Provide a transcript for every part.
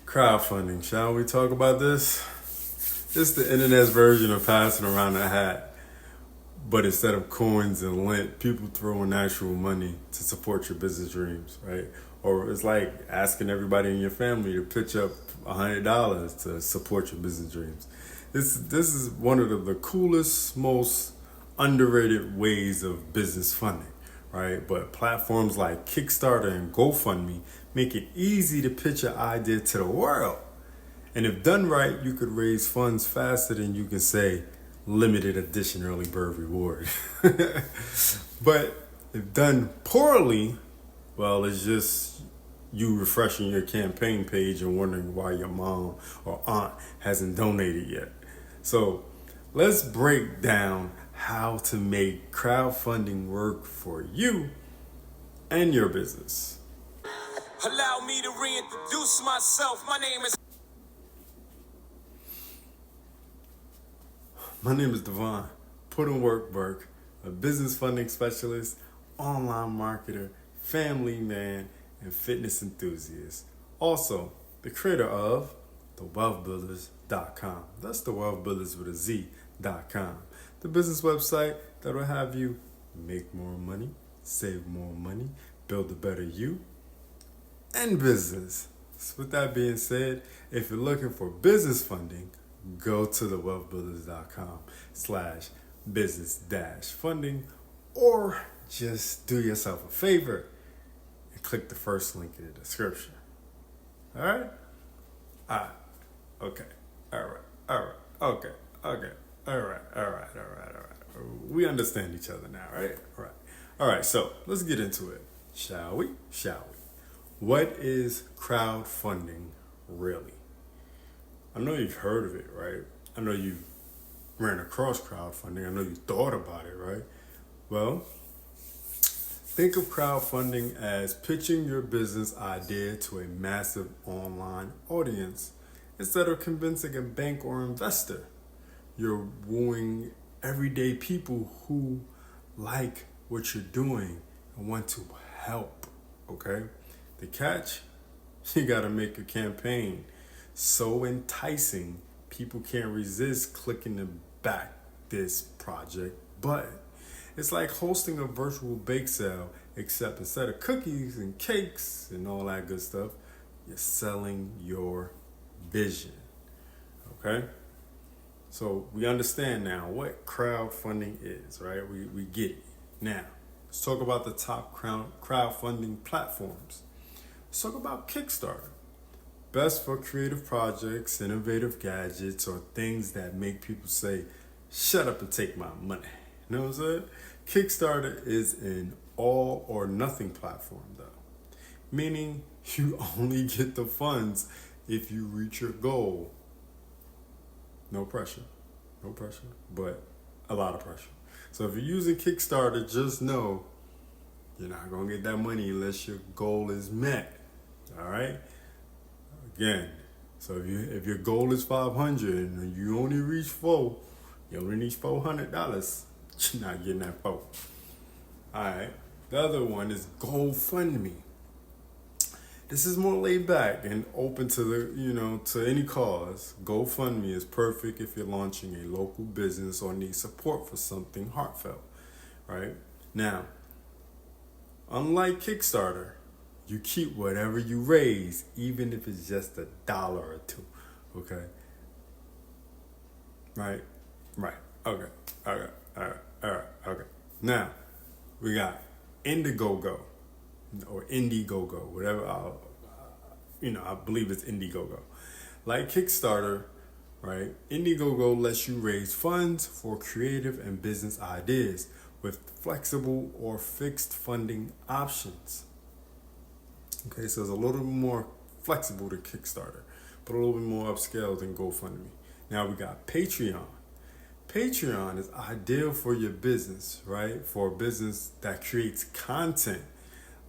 Crowdfunding, shall we talk about this? It's the internet's version of passing around a hat, but instead of coins and lint, people throw in actual money to support your business dreams, right? Or it's like asking everybody in your family to pitch up $100 to support your business dreams. This is one of the coolest, most underrated ways of business funding, right? But platforms like Kickstarter and GoFundMe make it easy to pitch your idea to the world. And if done right, you could raise funds faster than you can say limited edition early bird reward. But if done poorly, well, it's just you refreshing your campaign page and wondering why your mom or aunt hasn't donated yet. So let's break down how to make crowdfunding work for you and your business. Allow me to reintroduce myself. My name is Devon, Put in Work Burke, a business funding specialist, online marketer, family man, and fitness enthusiast. Also, the creator of thewealthbuilders.com. That's the Wealth Builders with a Z.com. The business website that will have you make more money, save more money, build a better you, and business. So with that being said, if you're looking for business funding, go to thewealthbuilders.com/business-funding, or just do yourself a favor and click the first link in the description. All right? Okay. All right. Okay. All right. We understand each other now, right? All right. So let's get into it. Shall we? What is crowdfunding really? I know you've heard of it, right? I know you ran across crowdfunding. I know you thought about it, right? Well, think of crowdfunding as pitching your business idea to a massive online audience. Instead of convincing a bank or investor, you're wooing everyday people who like what you're doing and want to help, okay? The catch? You gotta make a campaign so enticing people can't resist clicking to back this project button. It's like hosting a virtual bake sale, except instead of cookies and cakes and all that good stuff, you're selling your vision, okay? So we understand now what crowdfunding is, right? We get it. Now, let's talk about the top crowdfunding platforms. Let's talk about Kickstarter. Best for creative projects, innovative gadgets, or things that make people say, shut up and take my money. You know what I'm saying? Kickstarter is an all or nothing platform though, meaning you only get the funds if you reach your goal. No pressure, but a lot of pressure. So if you're using Kickstarter, just know you're not gonna get that money unless your goal is met. All right. Again, so if your goal is 500 and you only reach 4, you only need $400. You're not getting that 4. All right. The other one is GoFundMe. This is more laid back and open to to any cause. GoFundMe is perfect if you're launching a local business or need support for something heartfelt, right? Now, unlike Kickstarter, you keep whatever you raise, even if it's just $1 or $2, okay? Right. Okay. All right. Now, we got Indiegogo. Or Indiegogo, whatever. I believe it's Indiegogo. Like Kickstarter, right? Indiegogo lets you raise funds for creative and business ideas with flexible or fixed funding options. Okay, so it's a little more flexible than Kickstarter, but a little bit more upscale than GoFundMe. Now we got Patreon. Patreon is ideal for your business, right? For a business that creates content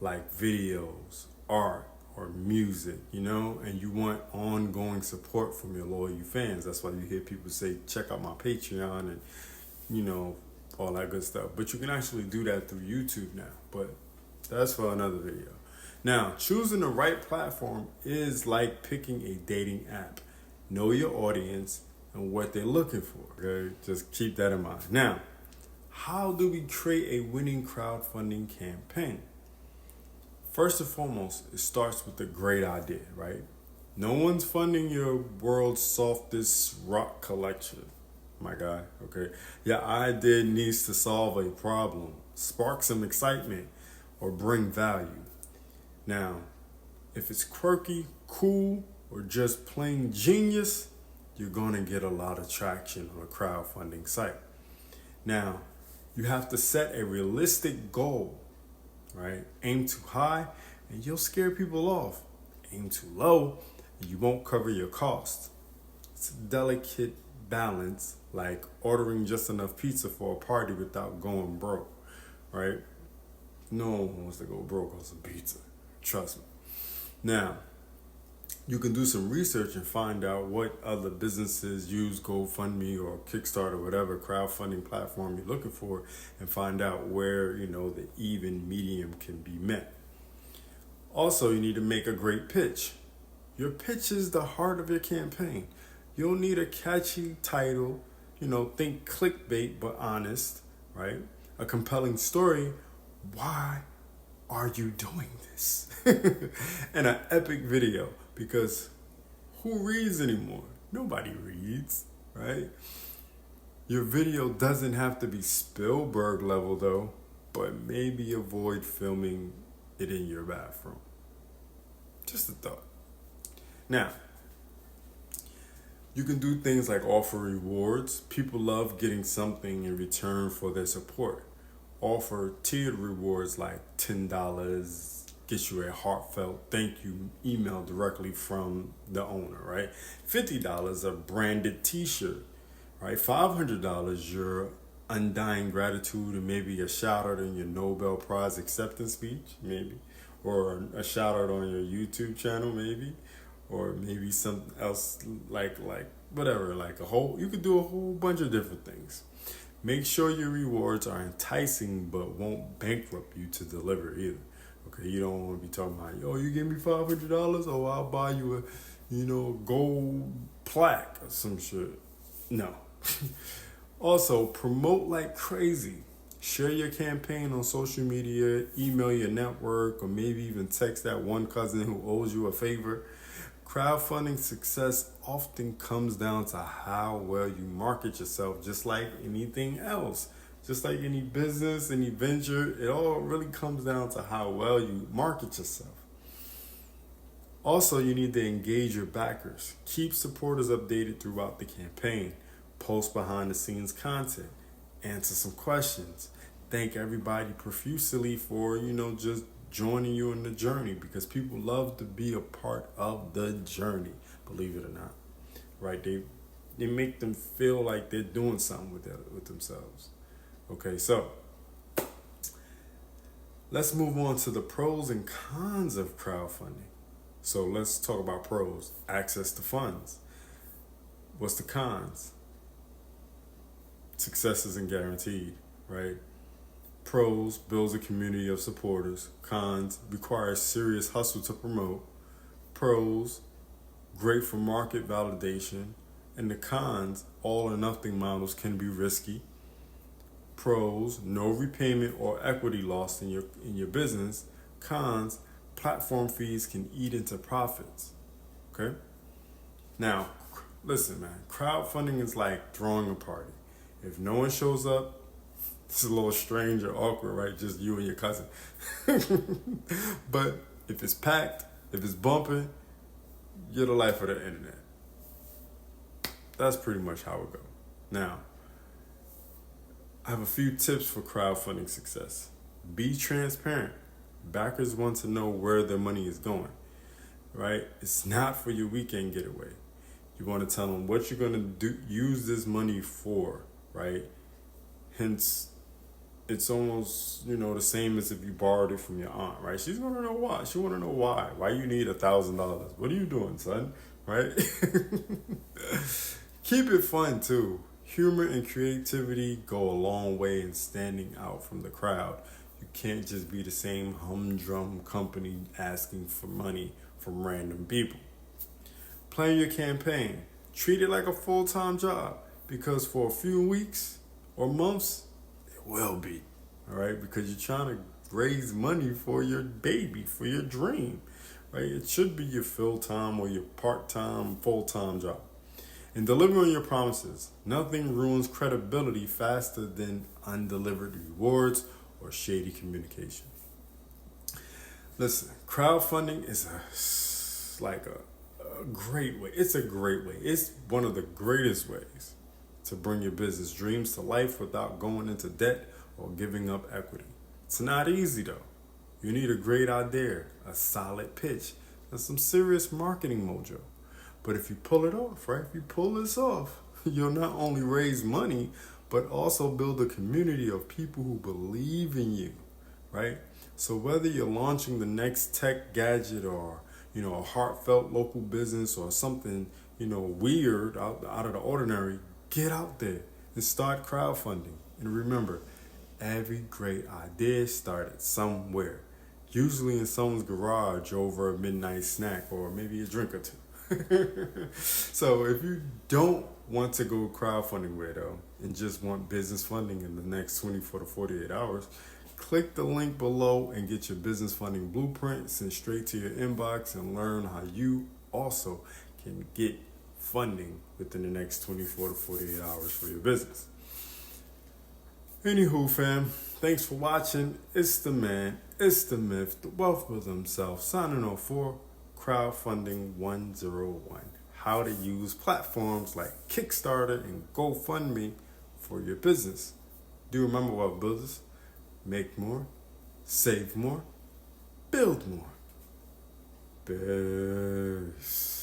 like videos, art, or music, and you want ongoing support from your loyal fans. That's why you hear people say, check out my Patreon and, all that good stuff. But you can actually do that through YouTube now, but that's for another video. Now, choosing the right platform is like picking a dating app. Know your audience and what they're looking for. Okay, just keep that in mind. Now, how do we create a winning crowdfunding campaign? First and foremost, it starts with a great idea, right? No one's funding your world's softest rock collection, my guy, okay? Your idea needs to solve a problem, spark some excitement, or bring value. Now, if it's quirky, cool, or just plain genius, you're gonna get a lot of traction on a crowdfunding site. Now, you have to set a realistic goal, right? Aim too high and you'll scare people off. Aim too low and you won't cover your costs. It's a delicate balance, like ordering just enough pizza for a party without going broke, right? No one wants to go broke on some pizza. Trust me. Now, you can do some research and find out what other businesses use GoFundMe or Kickstarter, whatever crowdfunding platform you're looking for, and find out where, the even medium can be met. Also, you need to make a great pitch. Your pitch is the heart of your campaign. You'll need a catchy title, think clickbait but honest, right? A compelling story. Why are you doing this? And an epic video, because who reads anymore? Nobody reads, right? Your video doesn't have to be Spielberg level though, but maybe avoid filming it in your bathroom. Just a thought. Now, you can do things like offer rewards. People love getting something in return for their support. Offer tiered rewards like $10 gets you a heartfelt thank you email directly from the owner, right? $50 a branded t-shirt, right? $500 your undying gratitude and maybe a shout out in your Nobel Prize acceptance speech, maybe, or a shout out on your YouTube channel, maybe, or maybe something else like whatever, you could do a whole bunch of different things. Make sure your rewards are enticing but won't bankrupt you to deliver either. Okay, you don't want to be talking about, you give me $500, I'll buy you a, gold plaque or some shit. No. Also, promote like crazy. Share your campaign on social media, email your network, or maybe even text that one cousin who owes you a favor. Crowdfunding success often comes down to how well you market yourself, just like anything else. Just like any business, any venture, it all really comes down to how well you market yourself. Also, you need to engage your backers. Keep supporters updated throughout the campaign. Post behind the scenes content. Answer some questions. Thank everybody profusely for, just joining you in the journey, because people love to be a part of the journey, believe it or not, right? They make them feel like they're doing something with themselves. Okay, so let's move on to the pros and cons of crowdfunding. So let's talk about pros. Access to funds. What's the cons? Success isn't guaranteed, right? Pros, builds a community of supporters. Cons, requires serious hustle to promote. Pros, great for market validation. And the cons, all or nothing models can be risky. Pros, no repayment or equity lost in your business. Cons, platform fees can eat into profits. Okay? Now, listen, man, crowdfunding is like throwing a party. If no one shows up, it's a little strange or awkward, right? Just you and your cousin. But if it's packed, if it's bumping, you're the life of the internet. That's pretty much how it goes. Now, I have a few tips for crowdfunding success. Be transparent. Backers want to know where their money is going, right? It's not for your weekend getaway. You want to tell them what you're going to use this money for, right? Hence, it's almost, the same as if you borrowed it from your aunt, right? She's going to know why. She want to know why. Why you need $1,000. What are you doing, son? Right? Keep it fun, too. Humor and creativity go a long way in standing out from the crowd. You can't just be the same humdrum company asking for money from random people. Plan your campaign. Treat it like a full-time job, because for a few weeks or months, it will be. All right? Because you're trying to raise money for your baby, for your dream. Right? It should be your full-time or your part-time, full-time job. And deliver on your promises. Nothing ruins credibility faster than undelivered rewards or shady communication. Listen, crowdfunding is a great way. It's a great way. It's one of the greatest ways to bring your business dreams to life without going into debt or giving up equity. It's not easy though. You need a great idea, a solid pitch, and some serious marketing mojo. But if you pull it off, right? If you pull this off, you'll not only raise money, but also build a community of people who believe in you, right? So whether you're launching the next tech gadget or, a heartfelt local business or something, weird out of the ordinary, get out there and start crowdfunding. And remember, every great idea started somewhere, usually in someone's garage over a midnight snack or maybe a drink or two. So if you don't want to go crowdfunding way though, and just want business funding in the next 24 to 48 hours, click the link below and get your business funding blueprint sent straight to your inbox and learn how you also can get funding within the next 24 to 48 hours for your business. Anywho, fam, thanks for watching. It's the man, it's the myth, the wealth builder himself, signing off for Crowdfunding 101. How to use platforms like Kickstarter and GoFundMe for your business. Do remember what builders? Make more, save more, build more. Peace.